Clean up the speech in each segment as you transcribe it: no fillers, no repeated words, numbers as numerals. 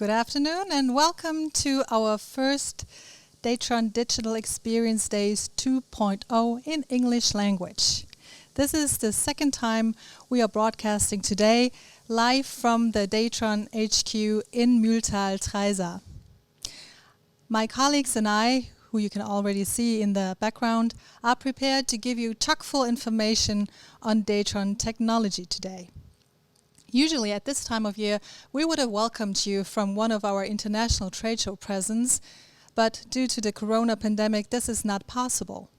Good afternoon and welcome to our first DATRON Digital Experience Days 2.0 in English language. This is the second time we are broadcasting today live from the DATRON HQ in Mühltal-Treisa. My colleagues and I, who you can already see in the background, are prepared to give you chock-full information on DATRON technology today. Usually at this time of year, we would have welcomed you from one of our international trade show presents, but due to the corona pandemic, this is not possible.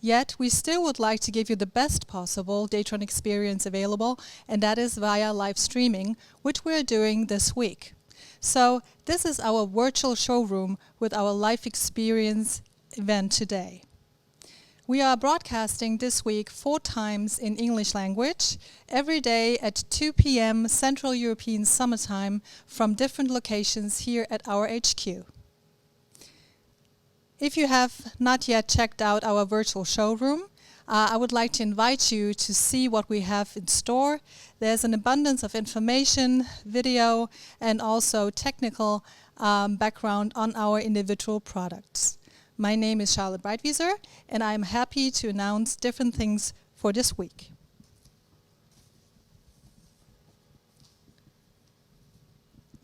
Yet, we still would like to give you the best possible DATRON experience available, and that is via live streaming, which we are doing this week. So, this is our virtual showroom with our live experience event today. We are broadcasting this week 4 times in English language, every day at 2 p.m. Central European Summer Time from different locations here at our HQ. If you have not yet checked out our virtual showroom, I would like to invite you to see what we have in store. There's an abundance of information, video, and also technical background on our individual products. My name is Charlotte Breitwieser, and I'm happy to announce different things for this week.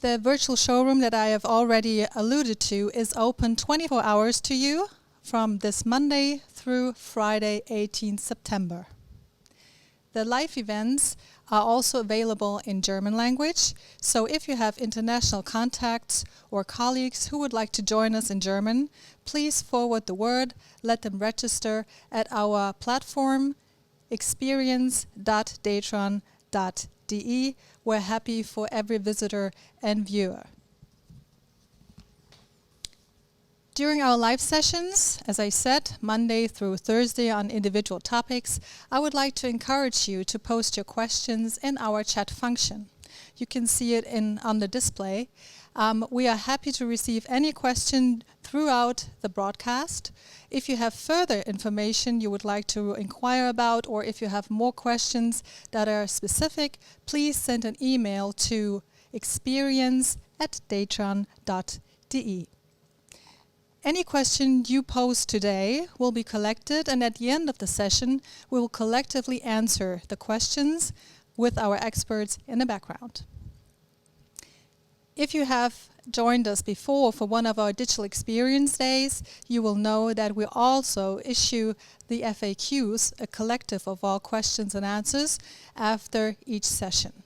The virtual showroom that I have already alluded to is open 24 hours to you from this Monday through Friday, 18 September. The live events are also available in German language, so if you have international contacts or colleagues who would like to join us in German, please forward the word, let them register at our platform experience.datron.de. We're happy for every visitor and viewer. During our live sessions, as I said, Monday through Thursday on individual topics, I would like to encourage you to post your questions in our chat function. You can see it on the display. We are happy to receive any question throughout the broadcast. If you have further information you would like to inquire about, or if you have more questions that are specific, please send an email to experience@datron.de. Any question you pose today will be collected, and at the end of the session, we will collectively answer the questions with our experts in the background. If you have joined us before for one of our digital experience days, you will know that we also issue the FAQs, a collective of all questions and answers, after each session.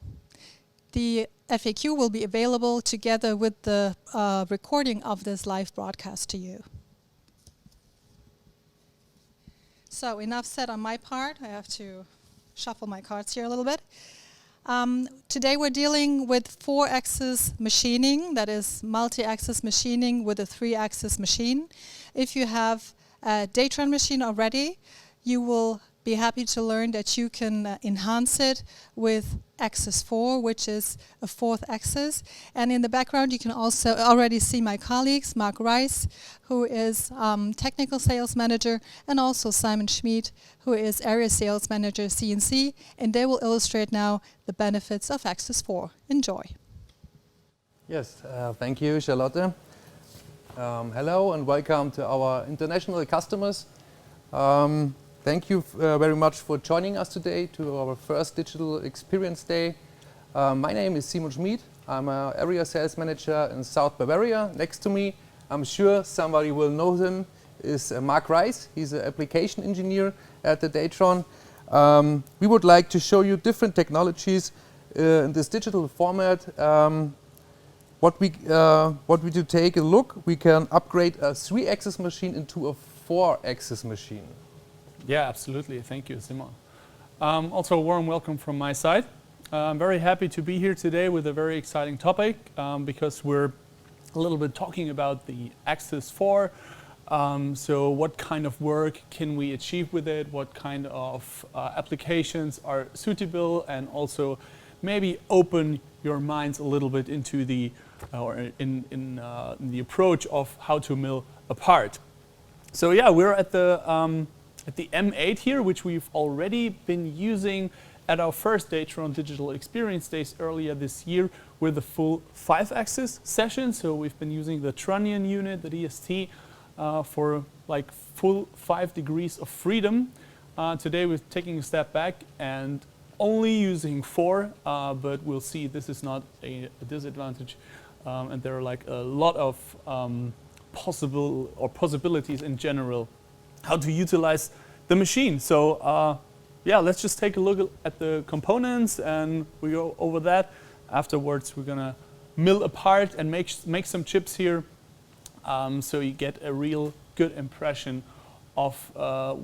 The FAQ will be available together with the recording of this live broadcast to you. So enough said on my part. I have to shuffle my cards here a little bit. Today we're dealing with 4-axis machining, that is multi-axis machining with a 3-axis machine. If you have a DATRON machine already, you will be happy to learn that you can enhance it with Axis 4, which is a 4th axis. And in the background you can also already see my colleagues, Mark Rice, who is Technical Sales Manager, and also Simon Schmid, who is Area Sales Manager CNC, and they will illustrate now the benefits of Axis 4. Enjoy. Yes, thank you, Charlotte. Hello and welcome to our international customers. Thank you very much for joining us today to our first Digital Experience Day. My name is Simon Schmid. I'm an Area Sales Manager in South Bavaria. Next to me, I'm sure somebody will know him, is Mark Rice. He's an application engineer at the DATRON. We would like to show you different technologies in this digital format. What we do take a look, we can upgrade a 3-axis machine into a 4-axis machine. Yeah, absolutely. Thank you, Simon. Also a warm welcome from my side. I'm very happy to be here today with a very exciting topic because we're a little bit talking about the Axis 4. So what kind of work can we achieve with it? What kind of applications are suitable? And also maybe open your minds a little bit into the in the approach of how to mill a part. So yeah, we're at the M8 here, which we've already been using at our first DATRON Digital Experience Days earlier this year with a full 5-axis session. So we've been using the Trunnion unit, the DST, for like full 5 degrees of freedom. Today we're taking a step back and only using 4, but we'll see this is not a disadvantage. And there are like a lot of possibilities in general how to utilize the machine. So yeah, let's just take a look at the components and we go over that. Afterwards, we're gonna mill apart and make some chips here, so you get a real good impression of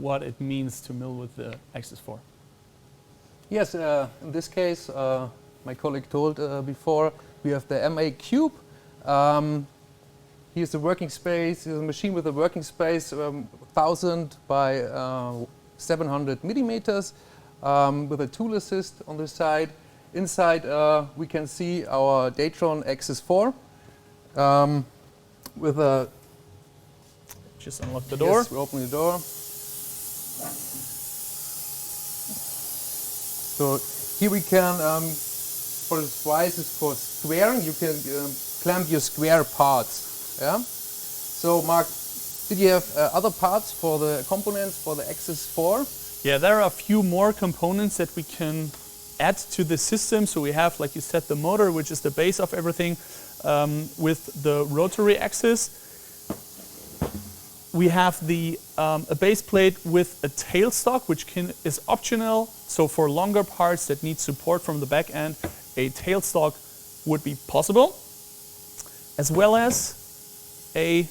what it means to mill with the Axis4. Yes, in this case, my colleague told before, we have the M8Cube. Here's the working space. Here's a machine with a working space 1000 by 700 millimeters, with a tool assist on the side. Inside we can see our DATRON Axis4 with a... Just unlock the door. Yes, we open the door. So here we can, for the slices for squaring, you can clamp your square parts. Yeah. So Mark, did you have other parts for the components for the Axis4? Yeah, there are a few more components that we can add to the system. So we have, like you said, the motor, which is the base of everything, with the rotary axis. We have the a base plate with a tailstock, which is optional. So for longer parts that need support from the back end, a tailstock would be possible, as well as a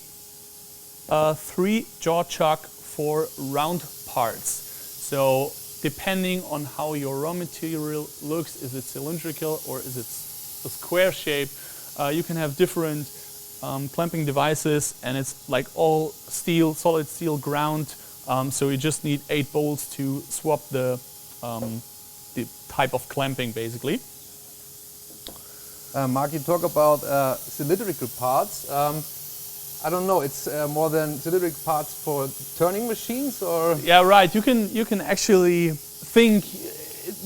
3-jaw chuck for round parts. So depending on how your raw material looks, is it cylindrical or is it a square shape, you can have different clamping devices, and it's like all steel, solid steel ground. So you just need 8 bolts to swap the type of clamping, basically. Mark, you talk about cylindrical parts. I don't know, it's more than cylindrical parts for turning machines, or? Yeah, right. You can actually think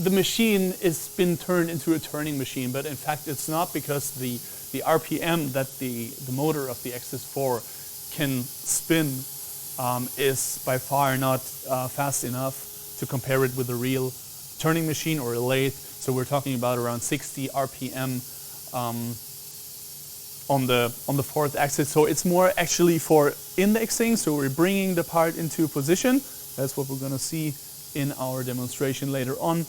the machine has been turned into a turning machine, but in fact it's not, because the RPM that the motor of the Axis4 can spin is by far not fast enough to compare it with a real turning machine or a lathe. So we're talking about around 60 RPM on the 4th axis. So it's more actually for indexing. So we're bringing the part into position. That's what we're going to see in our demonstration later on.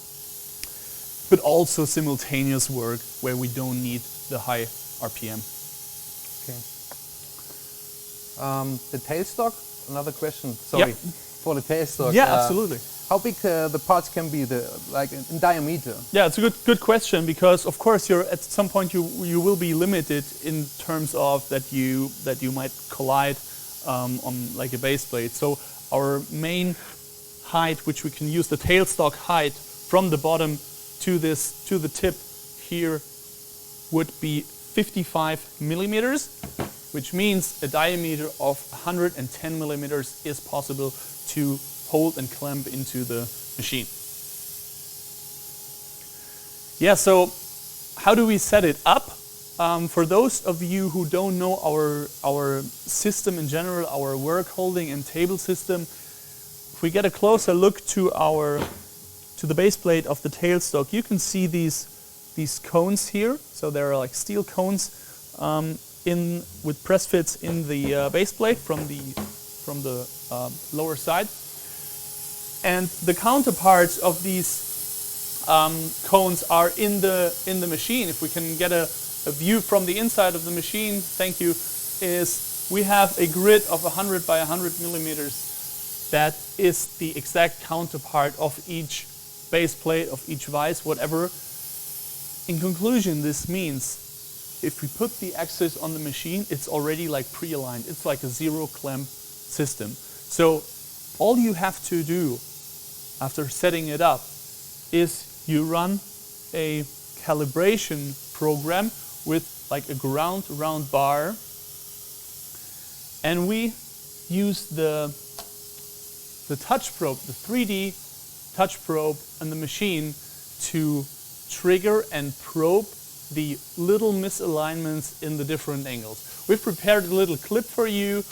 But also simultaneous work where we don't need the high RPM. Okay. The tailstock, another question. Sorry, yep. For the tailstock. Yeah, absolutely. How big the parts can be, like in diameter? Yeah, it's a good question, because of course at some point you will be limited in terms of that you might collide on like a base plate. So our main height, which we can use, the tailstock height from the bottom to the tip here, would be 55 millimeters, which means a diameter of 110 millimeters is possible to hold and clamp into the machine. Yeah, so how do we set it up? For those of you who don't know our system in general, our work holding and table system, if we get a closer look to the base plate of the tailstock, you can see these cones here. So there are like steel cones with press fits in the base plate from the lower side. And the counterparts of these cones are in the machine. If we can get a view from the inside of the machine, thank you, is we have a grid of 100 by 100 millimeters. That is the exact counterpart of each base plate, of each vise, whatever. In conclusion, this means if we put the axis on the machine, it's already like pre-aligned. It's like a zero clamp system. So all you have to do after setting it up is you run a calibration program with like a ground round bar, and we use the touch probe, the 3D touch probe on the machine to trigger and probe the little misalignments in the different angles. We've prepared a little clip for you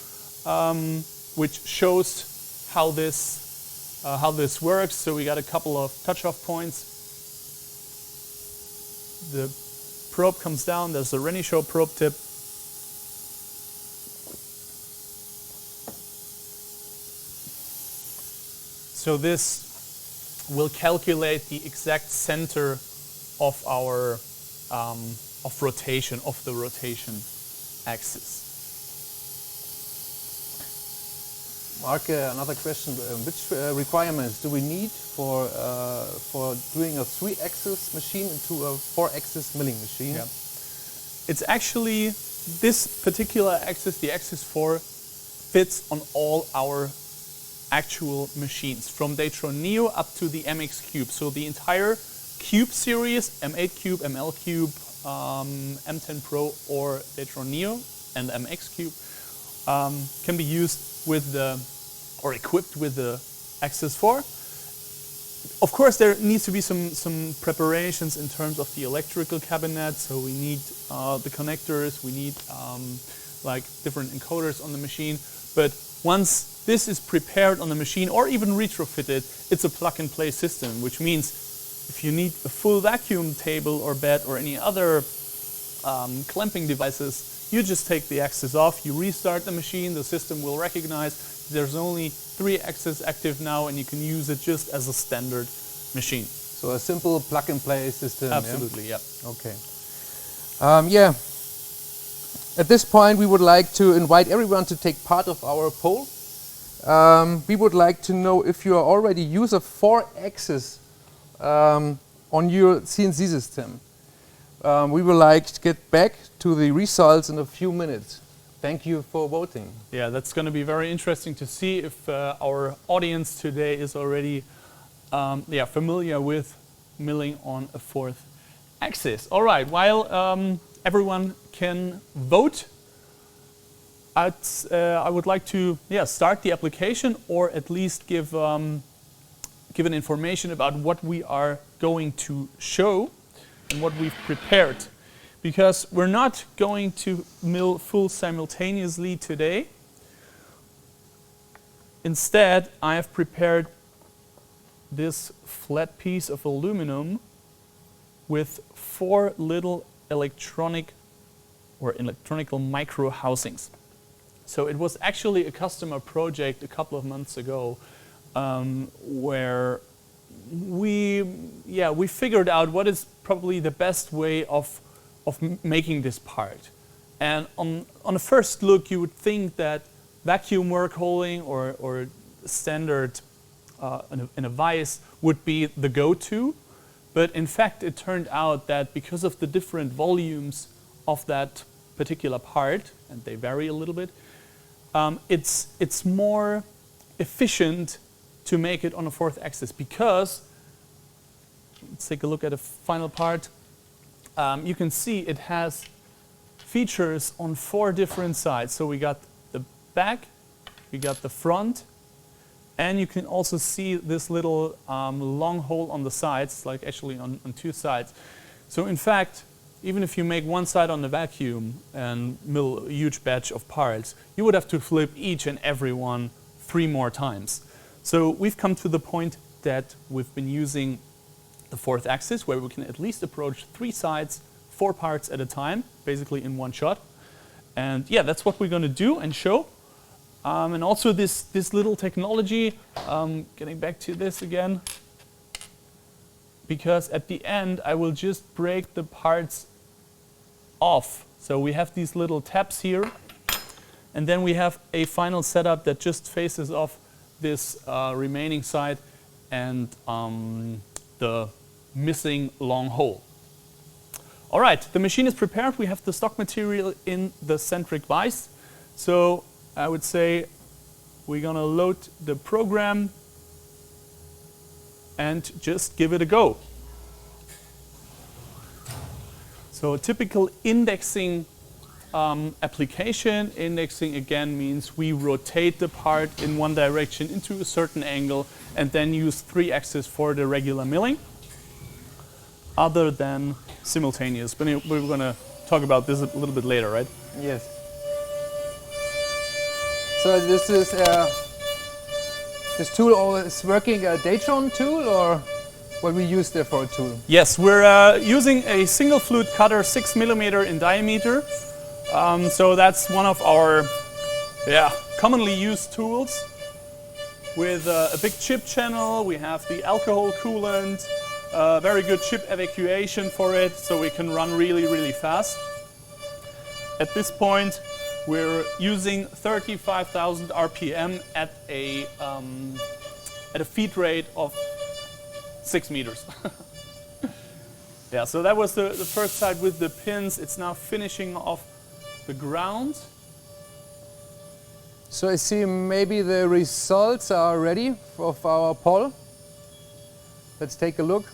which shows how this works. So we got a couple of touch-off points. The probe comes down, there's a Renishaw probe tip. So this will calculate the exact center of our rotation, of the rotation axis. Mark, another question. Which requirements do we need for doing a 3-axis machine into a 4-axis milling machine? Yeah. It's actually, this particular axis, the Axis 4, fits on all our actual machines, from DATRON Neo up to the M8Cube. So the entire Cube series, M8Cube, ML-Cube, M10 Pro or DATRON Neo and M8Cube can be used with the, or equipped with the Axis 4. Of course, there needs to be some preparations in terms of the electrical cabinet. So we need the connectors, we need like different encoders on the machine. But once this is prepared on the machine or even retrofitted, it's a plug-and-play system, which means if you need a full vacuum table or bed or any other clamping devices, you just take the axis off, you restart the machine, the system will recognize there's only 3 axes active now and you can use it just as a standard machine. So a simple plug-and-play system. Absolutely, yeah. Okay. Yeah. At this point, we would like to invite everyone to take part of our poll. We would like to know if you already use a 4-axis on your CNC system. We would like to get back to the results in a few minutes. Thank you for voting. Yeah, that's going to be very interesting to see if our audience today is already familiar with milling on a 4th axis. All right, while everyone can vote, I would like to start the application, or at least give an information about what we are going to show and what we've prepared. Because we're not going to mill full simultaneously today. Instead, I have prepared this flat piece of aluminum with 4 little electronical micro housings. So it was actually a customer project a couple of months ago where we figured out what is probably the best way of making this part. And on a first look, you would think that vacuum work holding or standard in a vise would be the go-to. But in fact, it turned out that because of the different volumes of that particular part, and they vary a little bit, it's more efficient to make it on a 4th axis, because, let's take a look at the final part. You can see it has features on 4 different sides. So we got the back, we got the front, and you can also see this little long hole on the sides, like actually on 2 sides. So in fact, even if you make one side on the vacuum and mill a huge batch of parts, you would have to flip each and every one 3 more times. So we've come to the point that we've been using the 4th axis, where we can at least approach 3 sides, 4 parts at a time, basically in one shot. And yeah, that's what we're going to do and show. And also this little technology, getting back to this again, because at the end I will just break the parts off. So we have these little tabs here, and then we have a final setup that just faces off this remaining side and the missing long hole. All right, the machine is prepared. We have the stock material in the centric vise. So I would say we're going to load the program and just give it a go. So a typical indexing application. Indexing again means we rotate the part in one direction into a certain angle and then use 3 axes for the regular milling. other than simultaneous. But we're going to talk about this a little bit later, right? Yes. So this is this tool is working a DATRON tool, or what we use there for a tool? Yes, we're using a single flute cutter, 6 millimeter in diameter. So that's one of our commonly used tools with a big chip channel. We have the alcohol coolant, very good chip evacuation for it, so we can run really, really fast. At this point, we're using 35,000 RPM at a feed rate of 6 meters. Yeah, so that was the first side with the pins. It's now finishing off the ground. So I see maybe the results are ready of our poll. Let's take a look.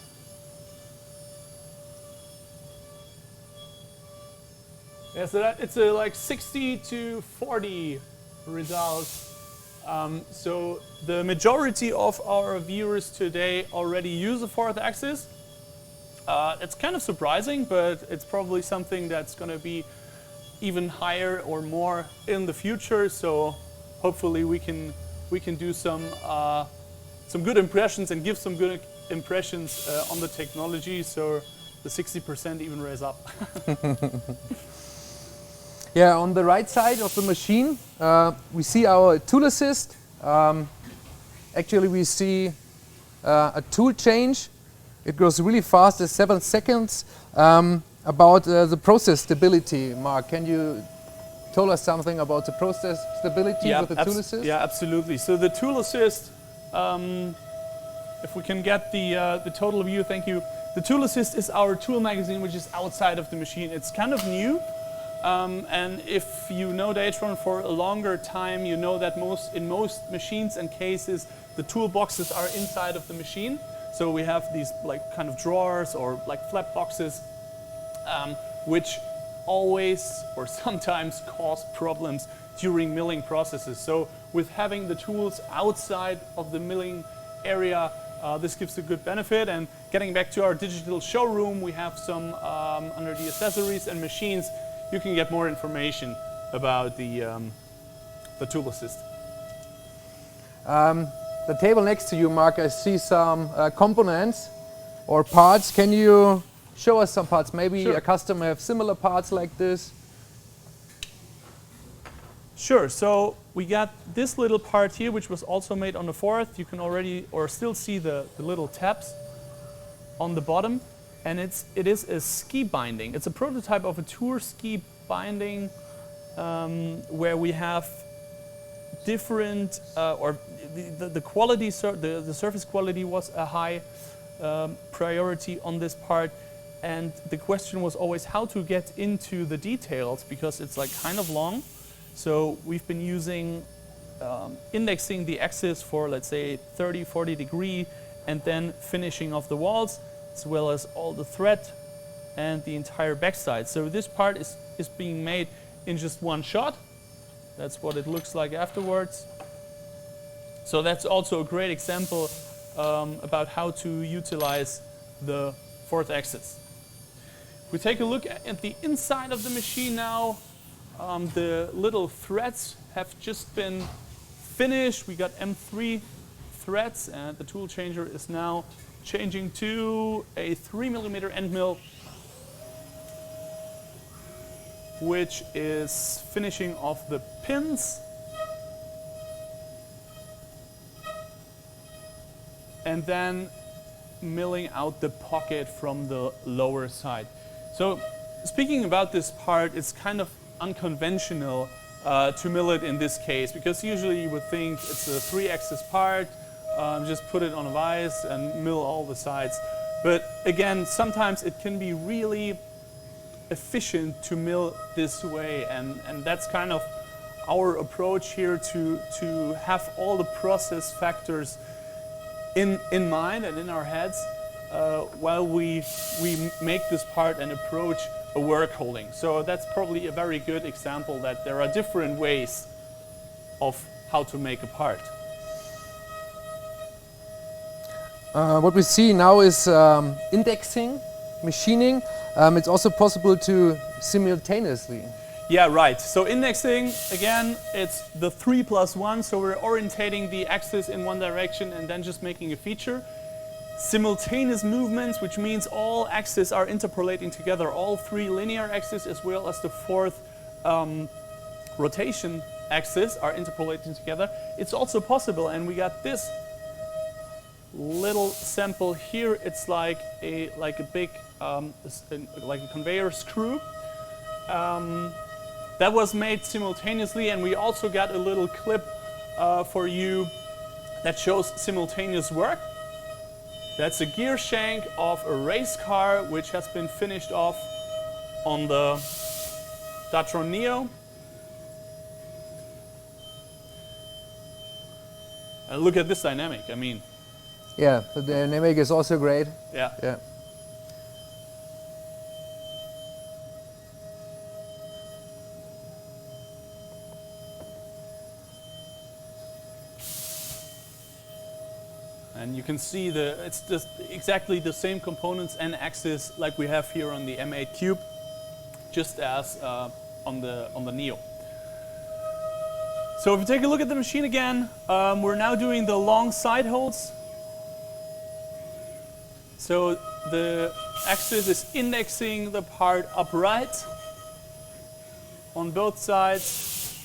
Yeah, so it's a like 60 to 40 result. So the majority of our viewers today already use a fourth axis. It's kind of surprising, but it's probably something that's going to be even higher or more in the future. So hopefully we can do some good impressions and give some good impressions on the technology. So the 60% even raise up. Yeah, on the right side of the machine, we see our tool assist. Actually, we see a tool change. It goes really fast, it's 7 seconds. About the process stability, Mark, can you tell us something about the process stability with the tool assist? Yeah, absolutely. So the tool assist, if we can get the total view, thank you. The tool assist is our tool magazine, which is outside of the machine. It's kind of new. And if you know DATRON for a longer time, you know that in most machines and cases, the toolboxes are inside of the machine. So we have these like kind of drawers or like flap boxes, which always or sometimes cause problems during milling processes. So with having the tools outside of the milling area, this gives a good benefit. And getting back to our digital showroom, we have some under the accessories and machines. You can get more information about the tool assist. The table next to you, Mark, I see some components or parts. Can you show us some parts? Maybe Sure. a customer have similar parts like this. Sure, so we got this little part here, which was also made on the fourth. You can already or still see the little tabs on the bottom. And it is a ski binding. It's a prototype of a tour ski binding where we have different, or the quality, the surface quality was a high priority on this part. And the question was always how to get into the details because it's like kind of long. So we've been using, indexing the axis for let's say 30, 40 degree and then finishing off the walls, as well as all the thread and the entire backside. So this part is being made in just one shot. That's what it looks like afterwards. So that's also a great example about how to utilize the fourth axis. If we take a look at the inside of the machine now, the little threads have just been finished. We got M3 threads and the tool changer is now changing to a 3 millimeter end mill, which is finishing off the pins. And then milling out the pocket from the lower side. So speaking about this part, it's kind of unconventional to mill it in this case, because usually you would think it's a 3-axis part, just put it on a vise and mill all the sides. But again, sometimes it can be really efficient to mill this way, and that's kind of our approach here to have all the process factors in mind and in our heads while we make this part and approach a work holding. So that's probably a very good example that there are different ways of how to make a part. What we see now is indexing. machining, it's also possible to simultaneously. Yeah, right. So indexing, again, it's the 3+1, so we're orientating the axis in one direction and then just making a feature. Simultaneous movements, which means all axes are interpolating together, all three linear axes as well as the fourth rotation axis are interpolating together. It's also possible, and we got this little sample here. It's like a big like a conveyor screw. That was made simultaneously, and we also got a little clip for you that shows simultaneous work. That's a gear shank of a race car which has been finished off on the DATRON Neo. And look at this dynamic, I mean. Yeah, the dynamic is also great. Yeah. Yeah. And you can see it's just exactly the same components and axis like we have here on the M8Cube, just as on the Neo. So if you take a look at the machine again, we're now doing the long side holds. So the axis is indexing the part upright on both sides.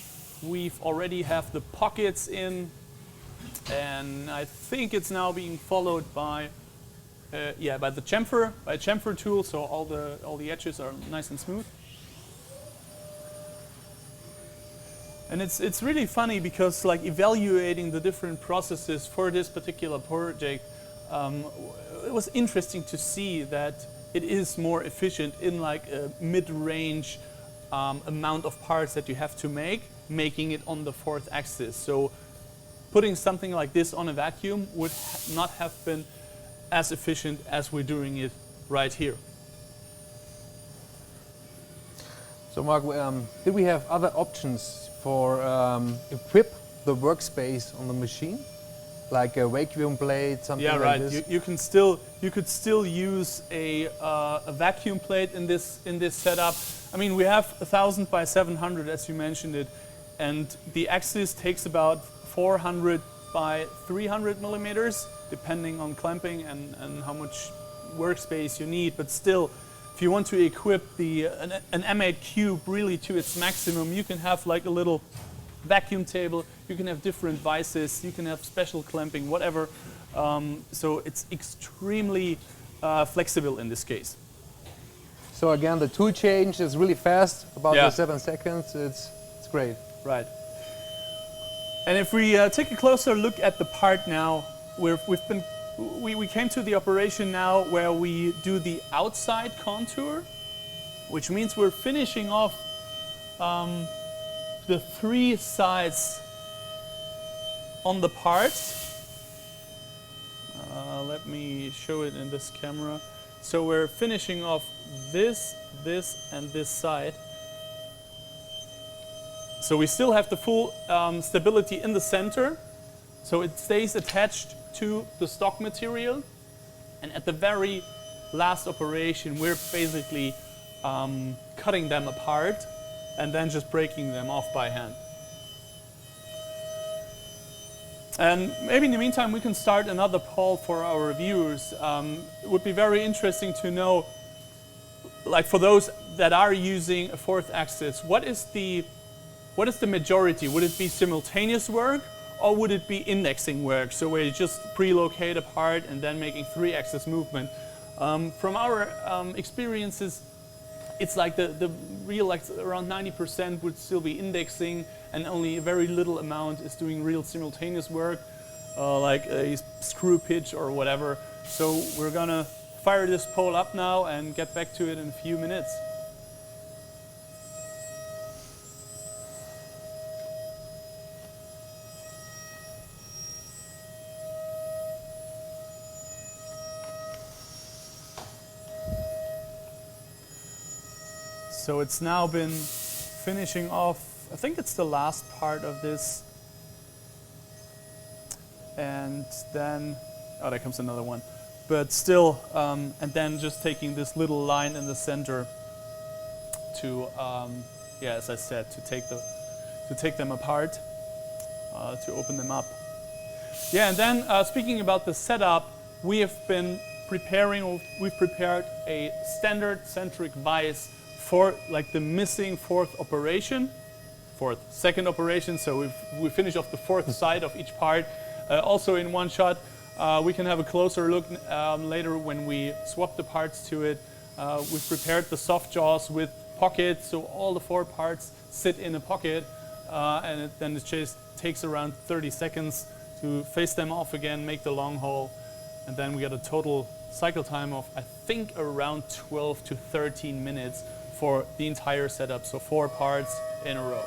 We've already have the pockets in, and I think it's now being followed by by the chamfer tool. So all the edges are nice and smooth. And it's really funny because like evaluating the different processes for this particular project, it was interesting to see that it is more efficient in like a mid-range amount of parts that you have to make, making it on the fourth axis. So putting something like this on a vacuum would not have been as efficient as we're doing it right here. So Mark, did we have other options for equip the workspace on the machine, like a vacuum plate, something like this? Yeah, right. You could still use a vacuum plate in this setup. I mean, we have 1000 by 700, as you mentioned it, and the axis takes about 400 by 300 millimeters, depending on clamping and how much workspace you need. But still, if you want to equip an M8Cube really to its maximum, you can have like a little vacuum table, you can have different vices, you can have special clamping, whatever. So it's extremely flexible in this case. So again, the tool change is really fast, about Yeah. 7 seconds. It's great. Right. And if we take a closer look at the part now, we came to the operation now where we do the outside contour, which means we're finishing off the three sides on the part. Let me show it in this camera. So we're finishing off this, and this side. So we still have the full stability in the center, so it stays attached to the stock material. And at the very last operation, we're basically cutting them apart and then just breaking them off by hand. And maybe in the meantime, we can start another poll for our viewers. It would be very interesting to know, like for those that are using a fourth axis, what is the majority? Would it be simultaneous work, or would it be indexing work? So where you just pre-locate a part and then making three-axis movement. From our experiences, it's like the real, like around 90% would still be indexing, and only a very little amount is doing real simultaneous work, like a screw pitch or whatever. So we're gonna fire this poll up now and get back to it in a few minutes. So it's now been finishing off, I think it's the last part of this. And then, oh, there comes another one. but still, and then just taking this little line in the center to, yeah, as I said, to take them apart, to open them up. Yeah, and then speaking about the setup, we've prepared a standard centric vise for like the missing second operation. So we finish off the fourth side of each part, also in one shot. We can have a closer look later when we swap the parts to it. We've prepared the soft jaws with pockets, so all the 4 parts sit in a pocket, and then it just takes around 30 seconds to face them off again, make the long hole, and then we get a total cycle time of, I think, around 12 to 13 minutes for the entire setup, so 4 parts in a row.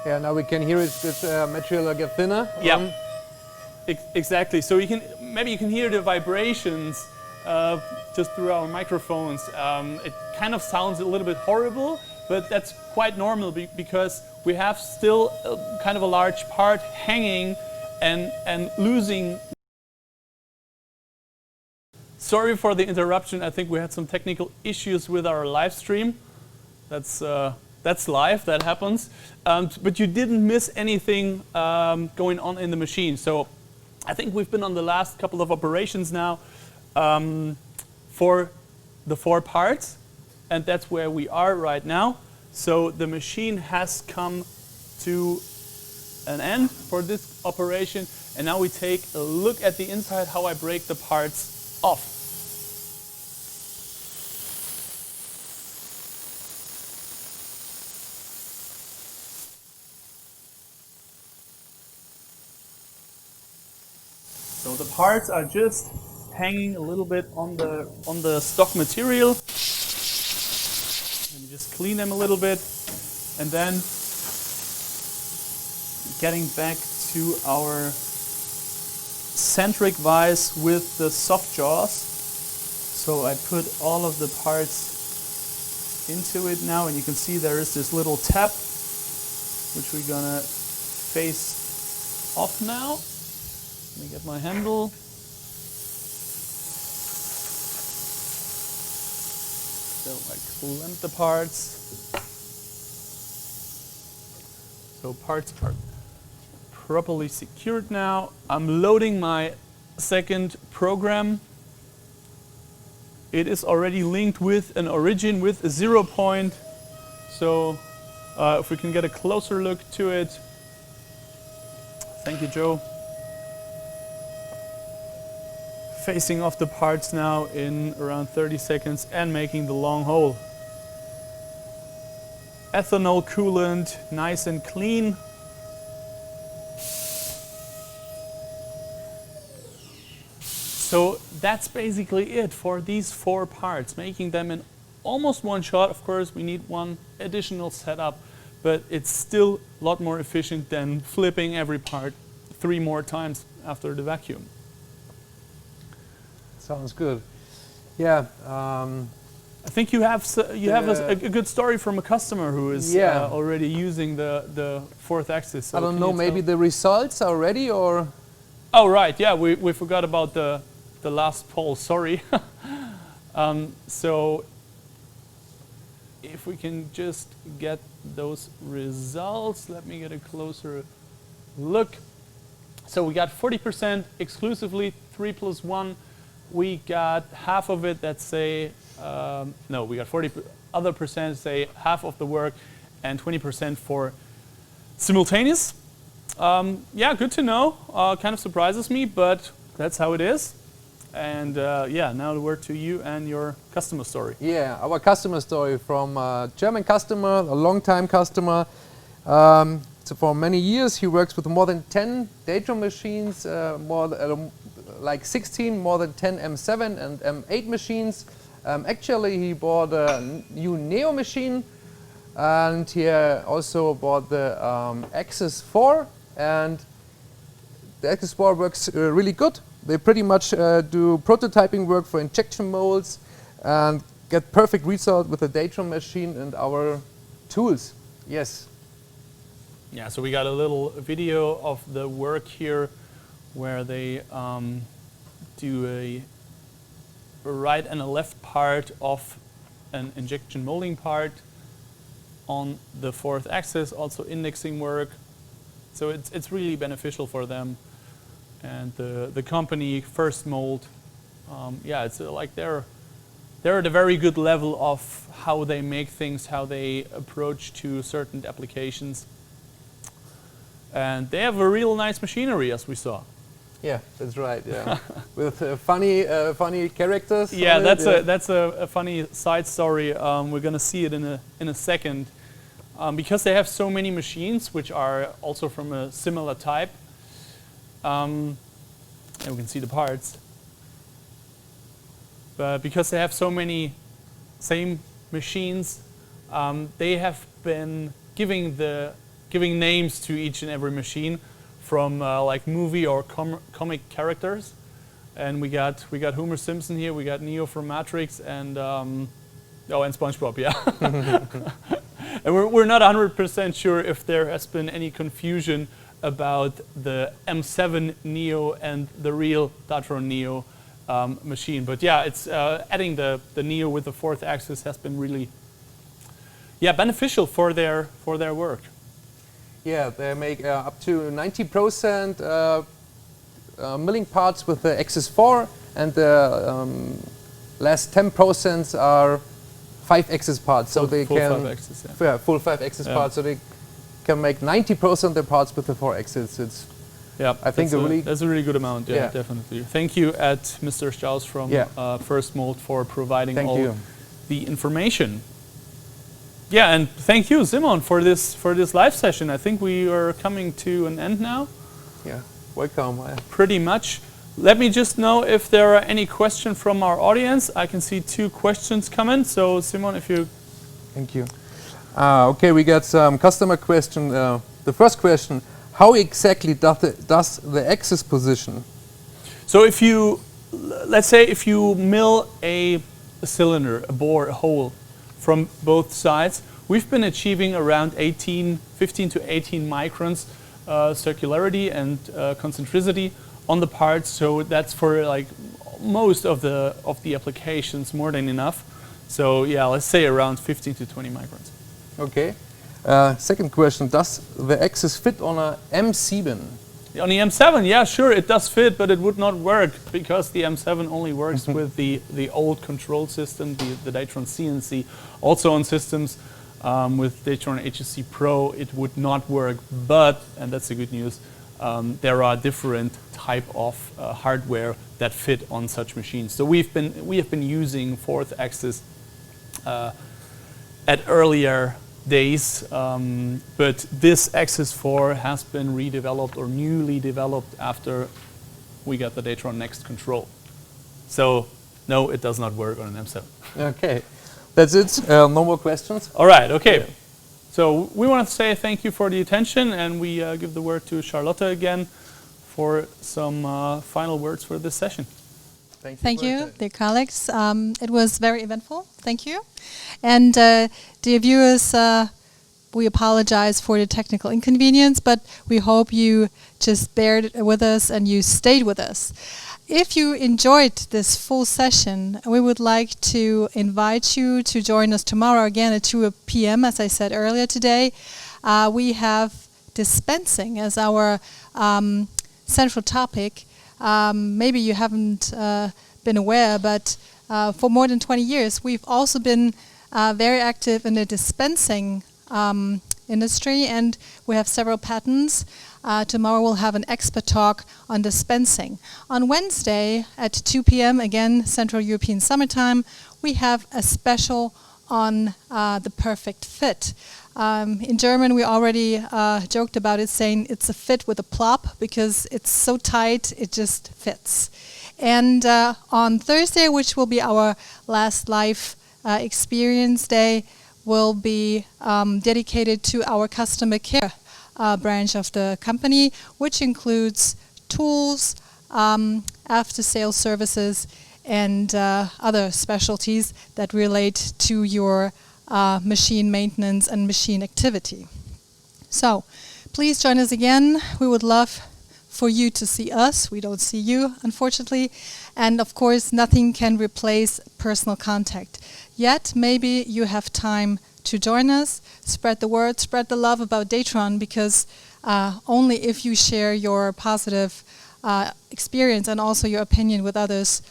Yeah, now we can hear it, this material get thinner. Yeah, exactly. So maybe you can hear the vibrations just through our microphones. It kind of sounds a little bit horrible, but that's quite normal because we have still kind of a large part hanging and losing. Sorry for the interruption. I think we had some technical issues with our live stream. That's live, that happens. But you didn't miss anything going on in the machine. So I think we've been on the last couple of operations now for the 4 parts, and that's where we are right now. So the machine has come to an end for this operation, and now we take a look at the inside, how I break the parts off. So the parts are just hanging a little bit on the stock material. Let me just clean them a little bit, and then getting back to our centric vise with the soft jaws. So I put all of the parts into it now, and you can see there is this little tab which we're gonna face off now. Let me get my handle. So I clamp the parts. So parts are properly secured now. I'm loading my second program. It is already linked with an origin with a 0 point. So if we can get a closer look to it. Thank you, Joe. Facing off the parts now in around 30 seconds and making the long hole. Ethanol coolant, nice and clean. So that's basically it for these 4 parts, making them in almost one shot. Of course, we need one additional setup, but it's still a lot more efficient than flipping every part 3 more times after the vacuum. Sounds good. Yeah. I think you have a good story from a customer who is already using the 4th axis. So I don't know, maybe the results are ready, or? Oh right, yeah, we forgot about the last poll, sorry. So if we can just get those results, let me get a closer look. So we got 40% exclusively, 3 + 1. We got half of it that say, no, we got 40 other percent say half of the work, and 20% for simultaneous. Yeah, good to know. Kind of surprises me, but that's how it is. And yeah, now the word to you and your customer story. Yeah, our customer story from a German customer, a long-time customer. So for many years he works with more than 10 DATRON machines, like 16, more than 10 M7 and M8 machines. Actually, he bought a new Neo machine, and he also bought the Axis4, and the Axis4 works really good. They pretty much do prototyping work for injection molds and get perfect result with the DATRON machine and our tools. Yes. Yeah, so we got a little video of the work here where they do a right and a left part of an injection molding part on the fourth axis, also indexing work. So it's really beneficial for them. And the company First Mold, yeah, it's like they're at a very good level of how they make things, how they approach to certain applications. And they have a real nice machinery, as we saw. Yeah, that's right. Yeah, with funny characters. Yeah, on that's a funny side story. We're gonna see it in a second, because they have so many machines, which are also from a similar type. And we can see the parts. But because they have so many same machines, they have been giving names to each and every machine from like movie or comic characters. And we got Homer Simpson here, we got Neo from Matrix, and and SpongeBob, yeah. And we're not 100% sure if there has been any confusion about the M7 Neo and the real DATRON Neo machine. But yeah, it's adding the Neo with the fourth axis has been really beneficial for their work. Yeah, they make up to 90% milling parts with the Axis 4, and the last 10% are 5-axis parts. So they full can 5-axis, yeah. full 5-axis parts. So they can make 90% of the parts with the 4-axis. It's I think that's a really good amount. Yeah, definitely. Thank you at Mr. Strauss from First Mold for providing the information. Yeah, and thank you, Simon, for this live session. I think we are coming to an end now. Yeah, welcome. Pretty much. Let me just know if there are any questions from our audience. I can see 2 questions coming. So, Simon, if you... Thank you. Okay, we got some customer question. The first question, how exactly does the axis position? So if you, let's say if you mill a cylinder, a bore, a hole from both sides, we've been achieving around 15 to 18 microns circularity and concentricity on the parts. So that's for like most of the applications more than enough. So yeah, let's say around 15 to 20 microns. Okay. Second question, does the axis fit on a M7? On the M7, yeah, sure, it does fit, but it would not work because the M7 only works with the old control system, the DATRON CNC. Also on systems with DATRON HSC Pro, it would not work, but, and that's the good news, there are different type of hardware that fit on such machines. So we have been using fourth axis at earlier days, but this Axis 4 has been redeveloped or newly developed after we got the DATRON Next control. So no, it does not work on an M7. Okay, that's it. No more questions. All right. Okay. Yeah. So we want to say thank you for the attention, and we give the word to Charlotte again for some final words for this session. Thank you, dear colleagues. It was very eventful. Thank you. And dear viewers, we apologize for the technical inconvenience, but we hope you just bared with us and you stayed with us. If you enjoyed this full session, we would like to invite you to join us tomorrow again at 2 p.m. As I said earlier today. We have dispensing as our central topic. Maybe you haven't been aware, but for more than 20 years, we've also been very active in the dispensing industry, and we have several patents. Tomorrow we'll have an expert talk on dispensing. On Wednesday at 2 p.m., again, Central European Summertime, we have a special on the perfect fit. In German, we already joked about it, saying it's a fit with a plop because it's so tight, it just fits. And on Thursday, which will be our last live experience day, will be dedicated to our customer care branch of the company, which includes tools, after-sales services, and other specialties that relate to your machine maintenance and machine activity. So please join us again. We would love for you to see us. We don't see you, unfortunately. And of course, nothing can replace personal contact. Yet, maybe you have time to join us, spread the word, spread the love about DATRON, because only if you share your positive experience and also your opinion with others,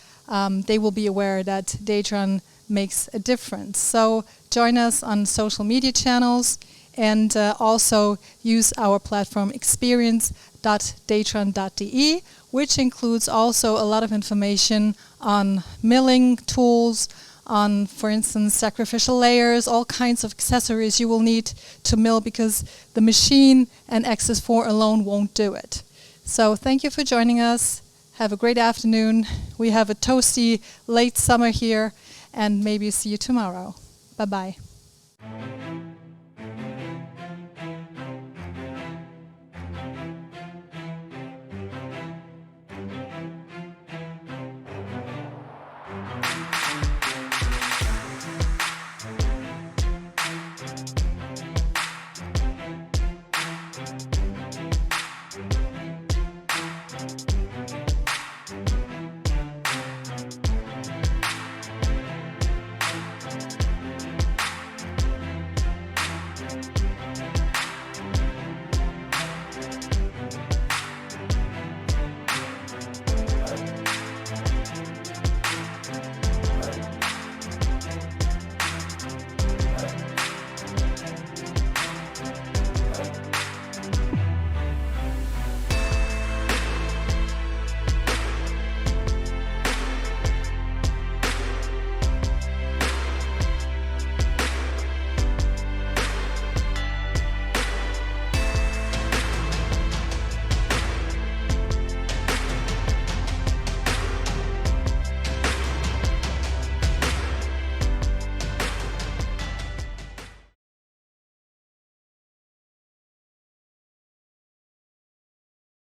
they will be aware that DATRON makes a difference. So join us on social media channels, and also use our platform experience.datron.de, which includes also a lot of information on milling tools, on, for instance, sacrificial layers, all kinds of accessories you will need to mill, because the machine and Axis4 alone won't do it. So thank you for joining us. Have a great afternoon. We have a toasty late summer here, and maybe see you tomorrow. Bye-bye.